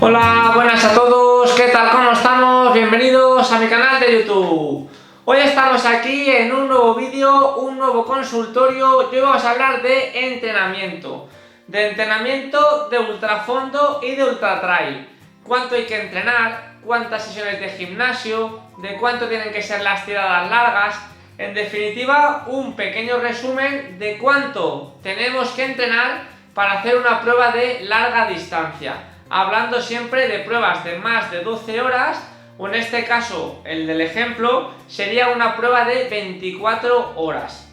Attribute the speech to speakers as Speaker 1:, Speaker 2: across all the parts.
Speaker 1: Hola, buenas a todos, ¿qué tal? ¿Cómo estamos? Bienvenidos a mi canal de YouTube. Hoy estamos aquí en un nuevo vídeo, un nuevo consultorio y hoy vamos a hablar de entrenamiento de ultrafondo y de ultra trail. Cuánto hay que entrenar, cuántas sesiones de gimnasio, de cuánto tienen que ser las tiradas largas. En definitiva, un pequeño resumen de cuánto tenemos que entrenar para hacer una prueba de larga distancia. Hablando siempre de pruebas de más de 12 horas, o en este caso, el del ejemplo, sería una prueba de 24 horas.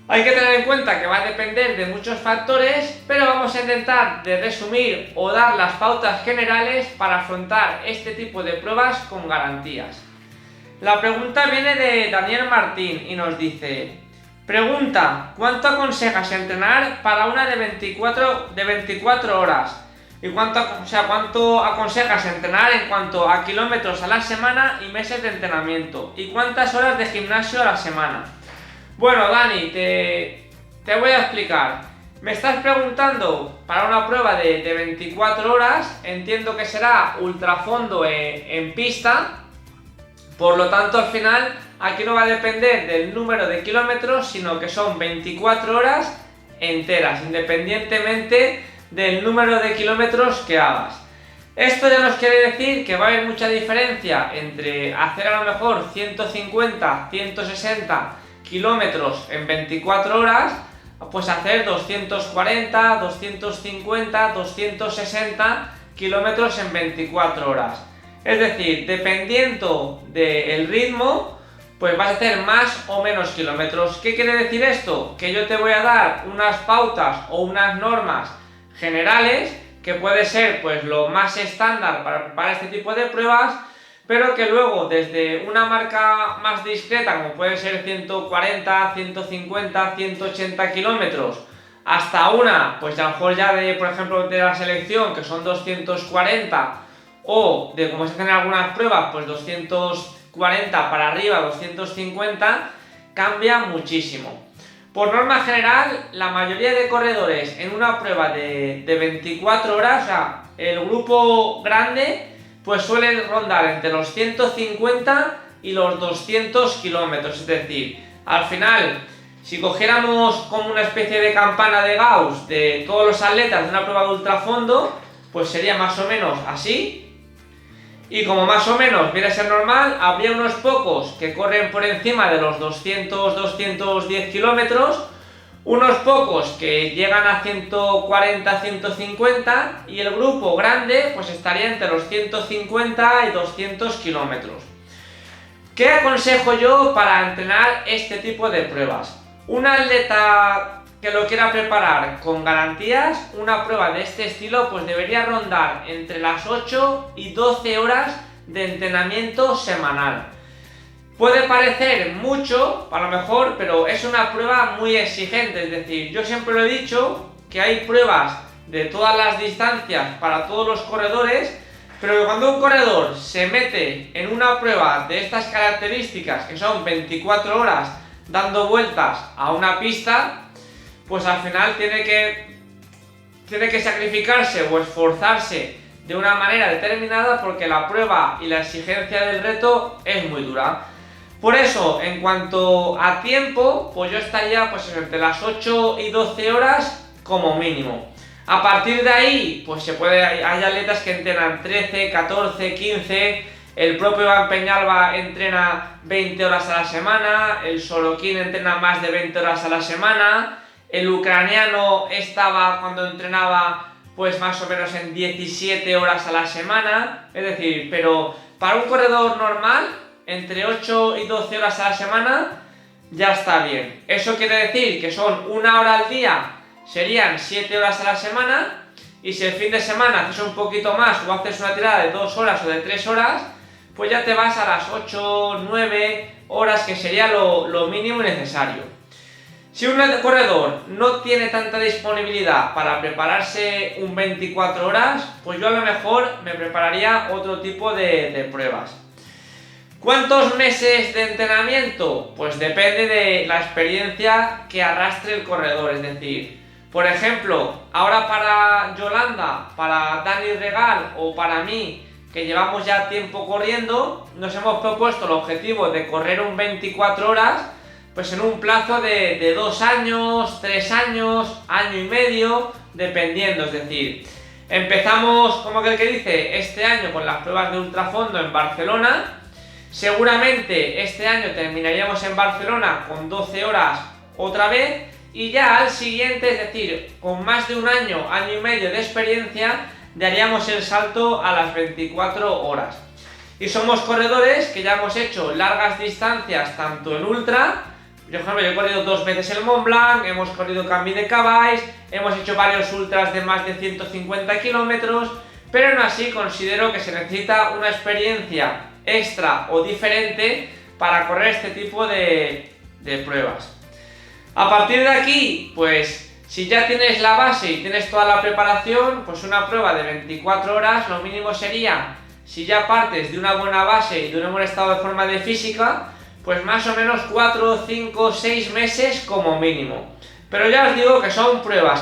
Speaker 1: Hay que tener en cuenta que va a depender de muchos factores, pero vamos a intentar de resumir o dar las pautas generales para afrontar este tipo de pruebas con garantías. La pregunta viene de Daniel Martín y nos dice: pregunta, ¿cuánto aconsejas entrenar para una de 24 horas? ¿Y cuánto aconsejas entrenar en cuanto a kilómetros a la semana y meses de entrenamiento? ¿Y cuántas horas de gimnasio a la semana? Bueno, Dani, te voy a explicar. Me estás preguntando para una prueba de 24 horas, entiendo que será ultrafondo en pista. Por lo tanto, al final, aquí no va a depender del número de kilómetros, sino que son 24 horas enteras, independientemente del número de kilómetros que hagas. Esto ya nos quiere decir que va a haber mucha diferencia entre hacer a lo mejor 150, 160 kilómetros en 24 horas, pues hacer 240, 250, 260 kilómetros en 24 horas. Es decir, dependiendo del ritmo, pues vas a hacer más o menos kilómetros. ¿Qué quiere decir esto? Que yo te voy a dar unas pautas o unas normas generales, que puede ser pues lo más estándar para este tipo de pruebas, pero que luego desde una marca más discreta, como puede ser 140, 150, 180 kilómetros, hasta una, pues a lo mejor ya de, por ejemplo, de la selección, que son 240, o de como se hacen algunas pruebas, pues 240 para arriba, 250, cambia muchísimo. Por norma general, la mayoría de corredores en una prueba de 24 horas, o sea, el grupo grande, pues suelen rondar entre los 150 y los 200 kilómetros. Es decir, al final, si cogiéramos como una especie de campana de Gauss de todos los atletas de una prueba de ultrafondo, pues sería más o menos así. Y como más o menos viene a ser normal, habría unos pocos que corren por encima de los 200-210 kilómetros, unos pocos que llegan a 140-150 y el grupo grande pues estaría entre los 150 y 200 kilómetros. ¿Qué aconsejo yo para entrenar este tipo de pruebas? Un atleta que lo quiera preparar con garantías, una prueba de este estilo pues debería rondar entre las 8 y 12 horas de entrenamiento semanal. Puede parecer mucho, a lo mejor, pero es una prueba muy exigente. Es decir, yo siempre lo he dicho, que hay pruebas de todas las distancias para todos los corredores, pero cuando un corredor se mete en una prueba de estas características, que son 24 horas dando vueltas a una pista, pues al final tiene que sacrificarse o esforzarse de una manera determinada, porque la prueba y la exigencia del reto es muy dura. Por eso, en cuanto a tiempo, pues yo estaría pues entre las 8 y 12 horas como mínimo. A partir de ahí, pues hay atletas que entrenan 13, 14, 15, el propio Iván Peñalba entrena 20 horas a la semana, el Sorokin entrena más de 20 horas a la semana, el ucraniano estaba cuando entrenaba pues más o menos en 17 horas a la semana. Es decir, pero para un corredor normal, entre 8 y 12 horas a la semana ya está bien. Eso quiere decir que son una hora al día, serían 7 horas a la semana, y si el fin de semana haces un poquito más o haces una tirada de 2 horas o de 3 horas, pues ya te vas a las 8, 9 horas, que sería lo mínimo necesario. Si un corredor no tiene tanta disponibilidad para prepararse un 24 horas, pues yo a lo mejor me prepararía otro tipo de pruebas. ¿Cuántos meses de entrenamiento? Pues depende de la experiencia que arrastre el corredor. Es decir, Por ejemplo, ahora para Yolanda, para Dani Regal o para mí, que llevamos ya tiempo corriendo, nos hemos propuesto el objetivo de correr un 24 horas, pues en un plazo de 2 años, 3 años, año y medio, dependiendo. Es decir, empezamos, como aquel que dice, este año con las pruebas de ultrafondo en Barcelona. Seguramente este año terminaríamos en Barcelona con 12 horas otra vez, y ya al siguiente, es decir, con más de un año, año y medio de experiencia, daríamos el salto a las 24 horas. Y somos corredores que ya hemos hecho largas distancias, tanto en ultra. Por ejemplo, yo he corrido 2 veces el Mont Blanc, hemos corrido Camí de Cabais, hemos hecho varios ultras de más de 150 kilómetros, pero aún así considero que se necesita una experiencia extra o diferente para correr este tipo de pruebas. A partir de aquí, pues si ya tienes la base y tienes toda la preparación, pues una prueba de 24 horas, lo mínimo sería, si ya partes de una buena base y de un buen estado de forma de física, pues más o menos 4, 5, 6 meses como mínimo. Pero ya os digo que son pruebas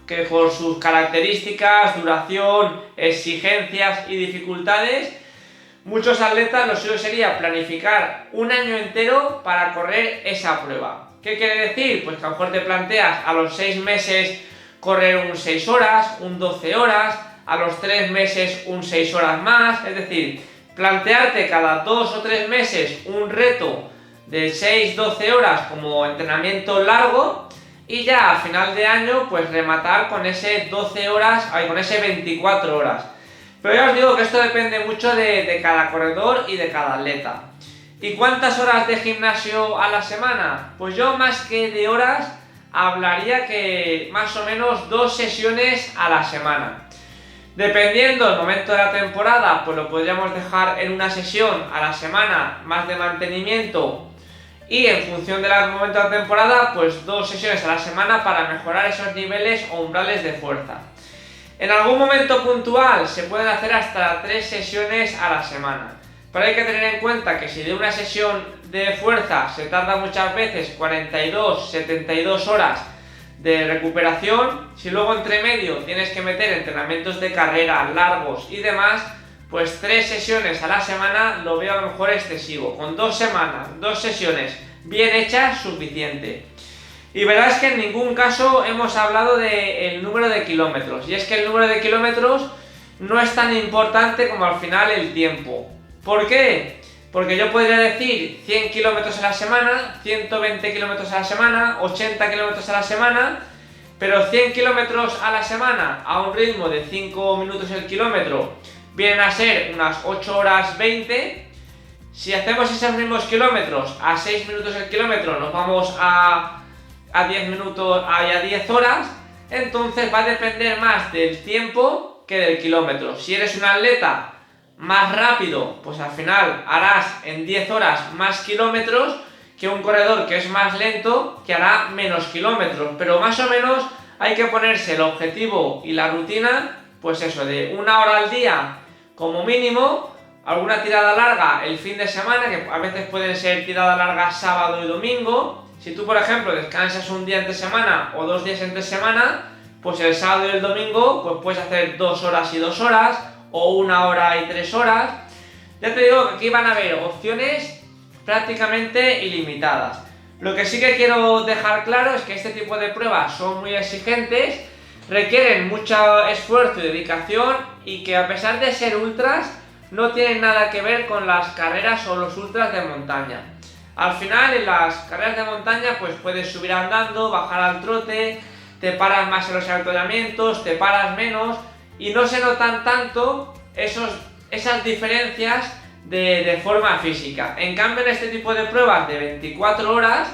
Speaker 1: que por sus características, duración, exigencias y dificultades, muchos atletas lo suyo sería planificar un año entero para correr esa prueba. ¿Qué quiere decir? Pues que a lo mejor te planteas a los 6 meses correr un 6 horas, un 12 horas, a los 3 meses un 6 horas más, es decir, plantearte cada 2 o 3 meses un reto de 6-12 horas como entrenamiento largo, y ya a final de año pues rematar con ese 12 horas, con ese 24 horas. Pero ya os digo que esto depende mucho de cada corredor y de cada atleta. ¿Y cuántas horas de gimnasio a la semana? Pues yo más que de horas hablaría que más o menos 2 sesiones a la semana. Dependiendo del momento de la temporada, pues lo podríamos dejar en una sesión a la semana más de mantenimiento, y en función del momento de la temporada, pues 2 sesiones a la semana para mejorar esos niveles o umbrales de fuerza. En algún momento puntual se pueden hacer hasta 3 sesiones a la semana. Pero hay que tener en cuenta que si de una sesión de fuerza se tarda muchas veces 42, 72 horas de recuperación, si luego entre medio tienes que meter entrenamientos de carrera largos y demás, pues 3 sesiones a la semana lo veo a lo mejor excesivo. Con 2 semanas, 2 sesiones bien hechas, suficiente. Y verás que en ningún caso hemos hablado del número de kilómetros, y es que el número de kilómetros no es tan importante como al final el tiempo. ¿Por qué? Porque yo podría decir 100 kilómetros a la semana, 120 kilómetros a la semana, 80 kilómetros a la semana, pero 100 kilómetros a la semana a un ritmo de 5 minutos el kilómetro vienen a ser unas 8 horas 20. Si hacemos esos mismos kilómetros a 6 minutos el kilómetro, nos vamos a 10 minutos, a 10 horas, entonces va a depender más del tiempo que del kilómetro. Si eres un atleta más rápido, pues al final harás en 10 horas más kilómetros que un corredor que es más lento, que hará menos kilómetros. Pero más o menos hay que ponerse el objetivo y la rutina, pues eso, de 1 hora al día como mínimo, alguna tirada larga el fin de semana, que a veces pueden ser tirada larga sábado y domingo. Si tú, por ejemplo, descansas un día entre semana o 2 días entre semana, pues el sábado y el domingo pues puedes hacer 2 horas y 2 horas, o 1 hora y 3 horas. Ya te digo que aquí van a haber opciones prácticamente ilimitadas. Lo que sí que quiero dejar claro es que este tipo de pruebas son muy exigentes, requieren mucho esfuerzo y dedicación, y que a pesar de ser ultras no tienen nada que ver con las carreras o los ultras de montaña. Al final en las carreras de montaña pues puedes subir andando, bajar al trote, te paras más en los avituallamientos, te paras menos, y no se notan tanto esas diferencias de forma física. En cambio, en este tipo de pruebas de 24 horas,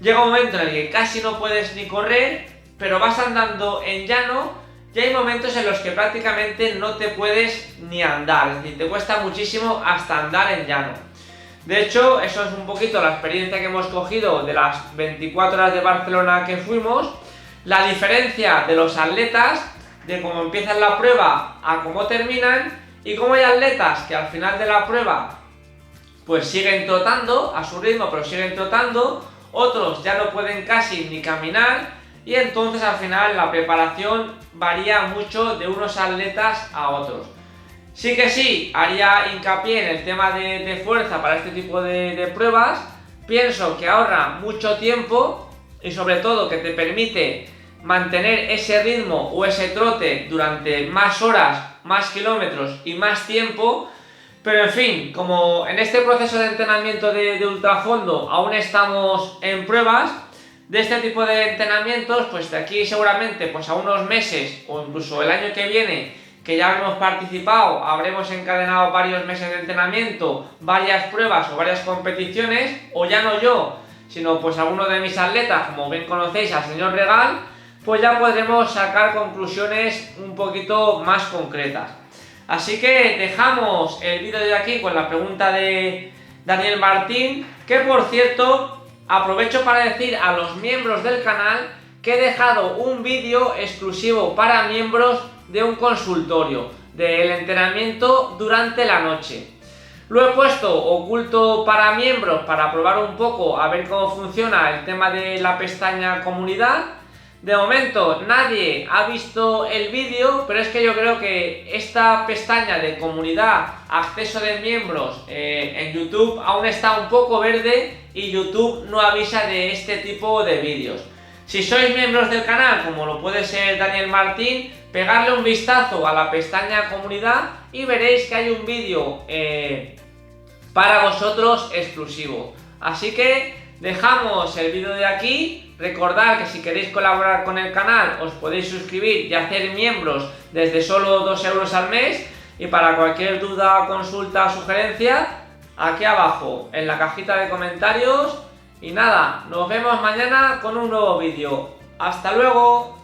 Speaker 1: llega un momento en el que casi no puedes ni correr, pero vas andando en llano, y hay momentos en los que prácticamente no te puedes ni andar, es decir, te cuesta muchísimo hasta andar en llano. De hecho, eso es un poquito la experiencia que hemos cogido de las 24 horas de Barcelona que fuimos, la diferencia de los atletas, de cómo empiezan la prueba a cómo terminan, y cómo hay atletas que al final de la prueba pues siguen trotando a su ritmo, pero siguen trotando, otros ya no pueden casi ni caminar, y entonces al final la preparación varía mucho de unos atletas a otros. Sí que sí, haría hincapié en el tema de fuerza para este tipo de pruebas. Pienso que ahorra mucho tiempo y sobre todo que te permite mantener ese ritmo o ese trote durante más horas, más kilómetros y más tiempo. Pero en fin, como en este proceso de entrenamiento de ultrafondo aún estamos en pruebas de este tipo de entrenamientos, pues de aquí seguramente pues a unos meses o incluso el año que viene, que ya habremos participado, habremos encadenado varios meses de entrenamiento, varias pruebas o varias competiciones, o ya no yo, sino pues alguno de mis atletas, como bien conocéis al señor Regal, pues ya podremos sacar conclusiones un poquito más concretas. Así que dejamos el vídeo de aquí con la pregunta de Daniel Martín, que por cierto aprovecho para decir a los miembros del canal que he dejado un vídeo exclusivo para miembros de un consultorio del entrenamiento durante la noche. Lo he puesto oculto para miembros para probar un poco a ver cómo funciona el tema de la pestaña comunidad. De momento nadie ha visto el vídeo, pero es que yo creo que esta pestaña de comunidad, acceso de miembros en YouTube aún está un poco verde y YouTube no avisa de este tipo de vídeos. Si sois miembros del canal, como lo puede ser Daniel Martín, pegadle un vistazo a la pestaña comunidad y veréis que hay un vídeo para vosotros exclusivo. Así que dejamos el vídeo de aquí. Recordad que si queréis colaborar con el canal os podéis suscribir y hacer miembros desde solo 2 euros al mes. Y para cualquier duda, consulta o sugerencia, aquí abajo en la cajita de comentarios. Y nada, nos vemos mañana con un nuevo vídeo. ¡Hasta luego!